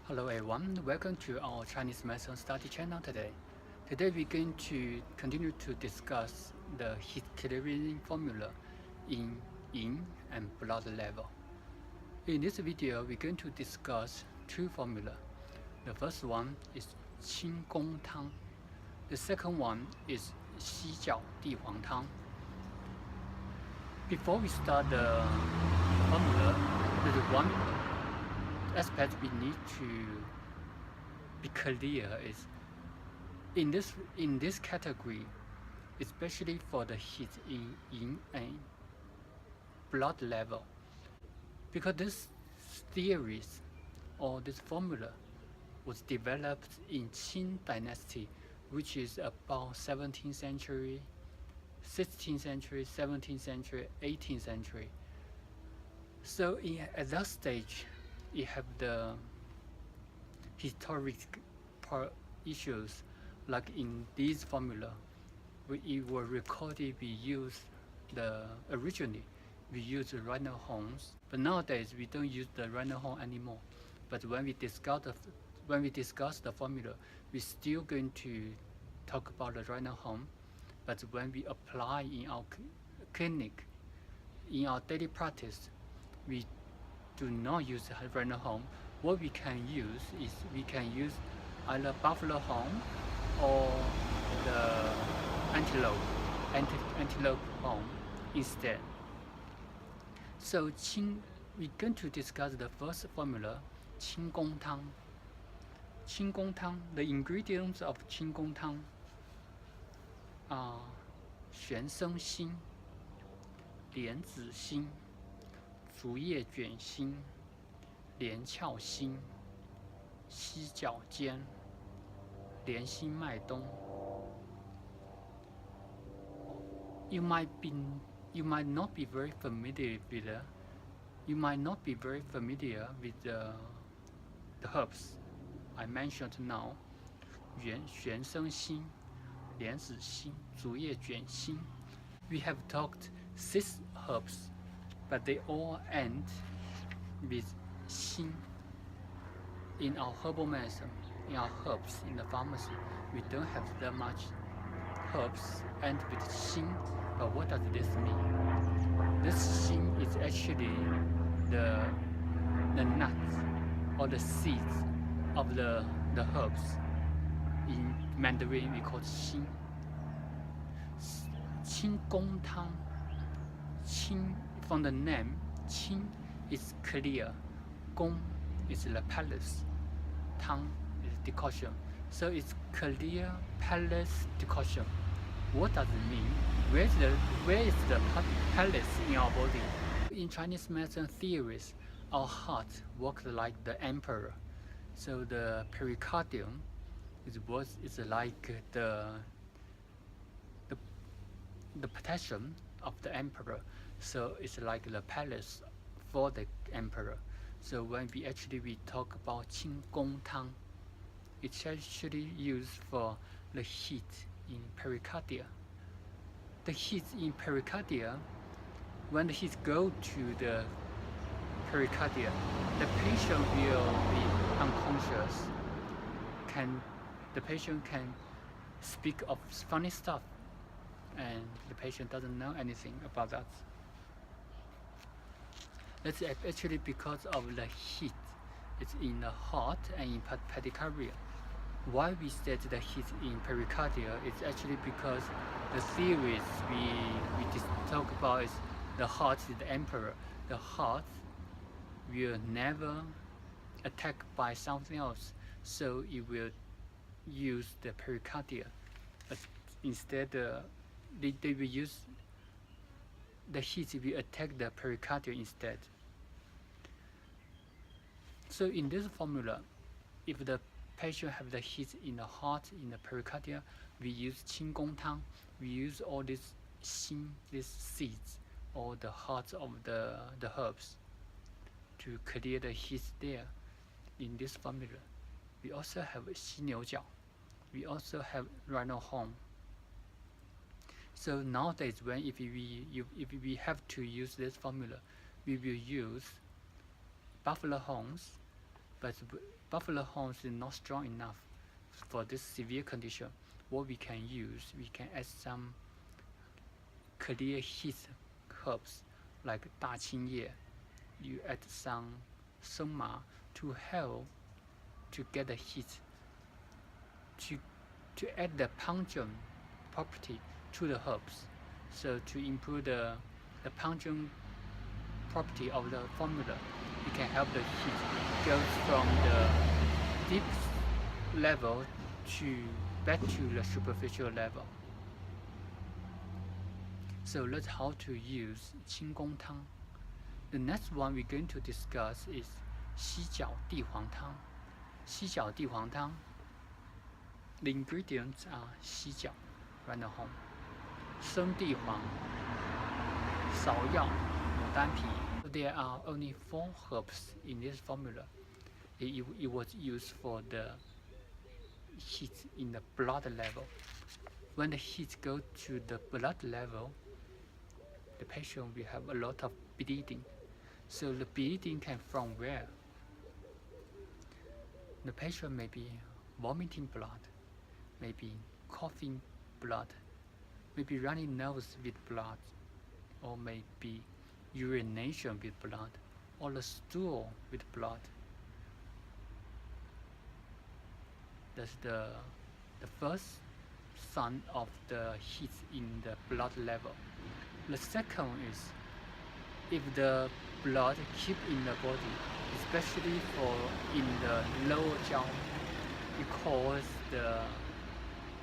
Hello everyone, welcome to our Chinese medicine study channel today. Today we're going to continue to discuss the heat clearing formula in yin and blood level. In this video, we're going to discuss two formulas. The first one is Qing Gong Tang. The second one is Jiao Di Huang. Before we start the formula, there's one aspect we need to be clear is in this category, especially for the heat in yin and blood level, because this theories or this formula was developed in Qing dynasty, which is about 17th century, 16th century, 17th century, 18th century. So at that stage, you have the historic issues, like in this formula, it was recorded we use originally we use the Reiner horns, but nowadays we don't use the Reiner horn anymore. But when we discuss the formula, we're still going to talk about the Reiner horn. But when we apply in our clinic, in our daily practice, we do not use the Reiner horn. What we can use is we can use either buffalo horn or the antelope horn instead. So we're going to discuss the first formula, Qing Gong Tang. Qing Gong Tang, the ingredients of Qing Gong Tang are 玄参心、莲子心、竹叶卷心、连翘心、犀角尖、莲心麦冬。You might not be very familiar with the herbs I mentioned now. 玄参心、莲子心、竹叶卷心。We have talked 6 herbs, but they all end with 心. In our herbal medicine, in our herbs in the pharmacy, we don't have that much herbs end with 心. But what does this mean? This 心 is actually the nuts or the seeds of the herbs. In Mandarin, we call it 心. Qing Gong Tang. Qing, from the name, Qing is clear, Gong is the palace, Tang is decoction. So it's clear palace decoction. What does it mean? Where is the palace in our body? In Chinese medicine theories, our heart works like the emperor. So the pericardium is like the protection of the emperor. So it's like the palace for the emperor. So when we talk about Qing Gong Tang, it's actually used for the heat in pericardia. The heat in pericardia, when the heat go to the pericardia, the patient will be unconscious. The patient can speak of funny stuff, and the patient doesn't know anything about that. That's actually because of the heat. It's in the heart and in pericardia. Why we said the heat in pericardia is actually because the theories we talk about is the heart is the emperor. The heart will never attacked by something else, so it will use the pericardia. But instead, they will use the heat will attack the pericardia instead. So in this formula, if the patient have the heat in the heart, in the pericardia, we use Qing Gong Tang. We use all these seeds or the hearts of the herbs to clear the heat there. In this formula, we also have 犀牛角. We also have rhino horn. So nowadays, if we have to use this formula, we will use buffalo horns, but buffalo horns is not strong enough for this severe condition. What we can use, we can add some clear heat herbs like Da Qing Ye. You add some soma to help to get the heat, to add the pungent property to the herbs, so to improve the pungent property of the formula. You can help the heat goes from the deep level to back to the superficial level. So that's how to use Qing Gong Tang. The next one we're going to discuss is Jiao Di Huang Tang. Jiao Di Huang Tang. The ingredients are Jiao, run the home, Sheng Di Huang, Sao Yao, Mudan Pi. There are only 4 herbs in this formula. It was used for the heat in the blood level. When the heat goes to the blood level, the patient will have a lot of bleeding. So the bleeding can from where? The patient may be vomiting blood, maybe coughing blood, maybe running nose with blood, or maybe urination with blood, or the stool with blood. That's the first sign of the heat in the blood level. The second is if the blood keep in the body, especially in the lower jaw, it causes the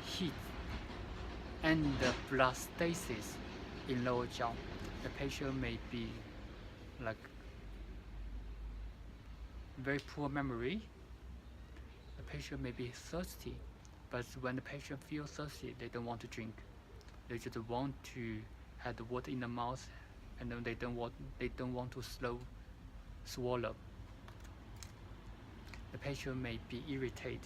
heat and the blood stasis in lower jaw. The patient may be like very poor memory. The patient may be thirsty, but when the patient feels thirsty, they don't want to drink. They just want to have the water in the mouth, and then they don't want to swallow. The patient may be irritated.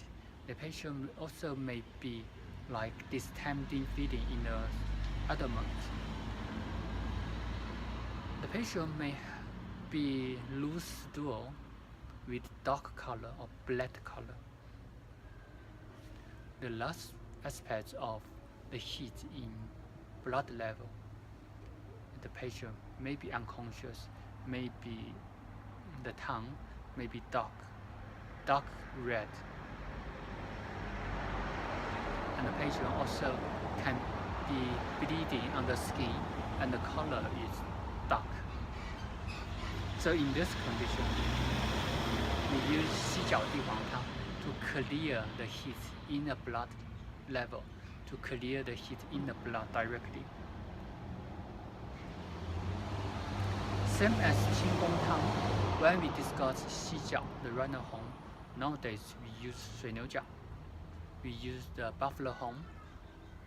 The patient also may be like distending feeling in the abdomen. The patient may be loose stool with dark color or black color. The last aspect of the heat in blood level, the patient may be unconscious, maybe the tongue may be dark red, and the patient also can be bleeding on the skin and the color is dark. So in this condition, we use Jiao Di Huang Tang to clear the heat in the blood level, to clear the heat in the blood directly. Same as Qing Gong Tang, when we discuss Jiao, the runner home, nowadays we use Shui Niu Jiao. We use the buffalo home,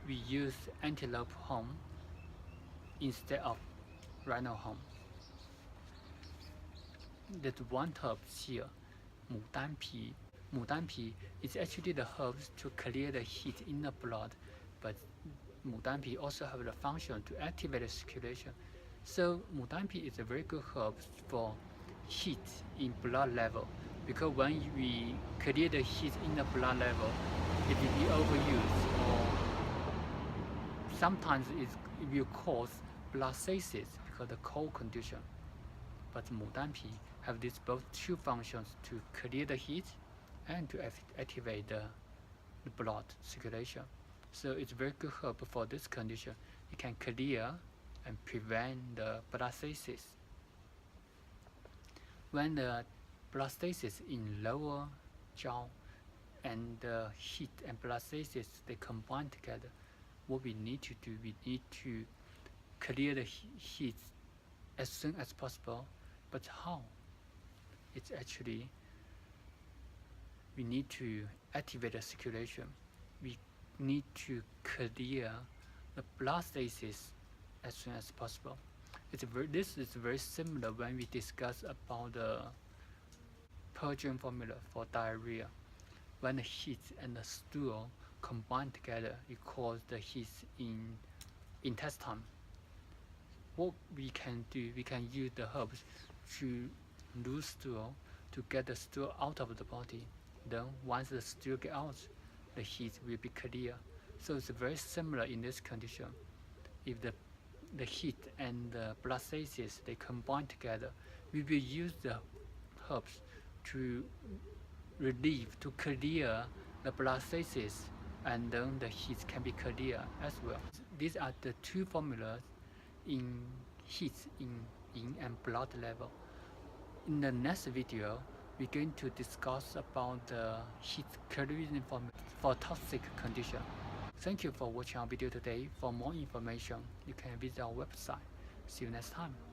we use antelope home instead of rhino home. There's one herb here, Mudan Pi. Mudan Pi is actually the herbs to clear the heat in the blood, but Mudan Pi also have the function to activate the circulation. So Mudan Pi is a very good herb for heat in blood level, because when we clear the heat in the blood level, it will be overused, or sometimes it will cause blood stasis because of the cold condition. But Mudan Pi have these both 2 functions, to clear the heat and to activate the blood circulation. So it's very good herb for this condition. It can clear and prevent the blood stasis. When the blood stasis in lower jaw and the heat and blood stasis, they combine together, what we need to do, we need to clear the heat as soon as possible. But how? It's actually, we need to activate the circulation. We need to clear the blood stasis as soon as possible. This is very similar when we discuss about the purging formula for diarrhea. When the heat and the stool combine together, it causes the heat in intestine. What we can do, we can use the herbs to lose stool, to get the stool out of the body. Then once the stool get out, the heat will be clear. So it's very similar in this condition. If the heat and the blood stasis they combine together, we will use the herbs to relieve, to clear the blood stasis, and then the heat can be clear as well. These are the two formulas in heat in yin and blood level. In the next video, we're going to discuss about the heat clearing formula for toxic condition. Thank you for watching our video today. For more information, you can visit our website. See you next time.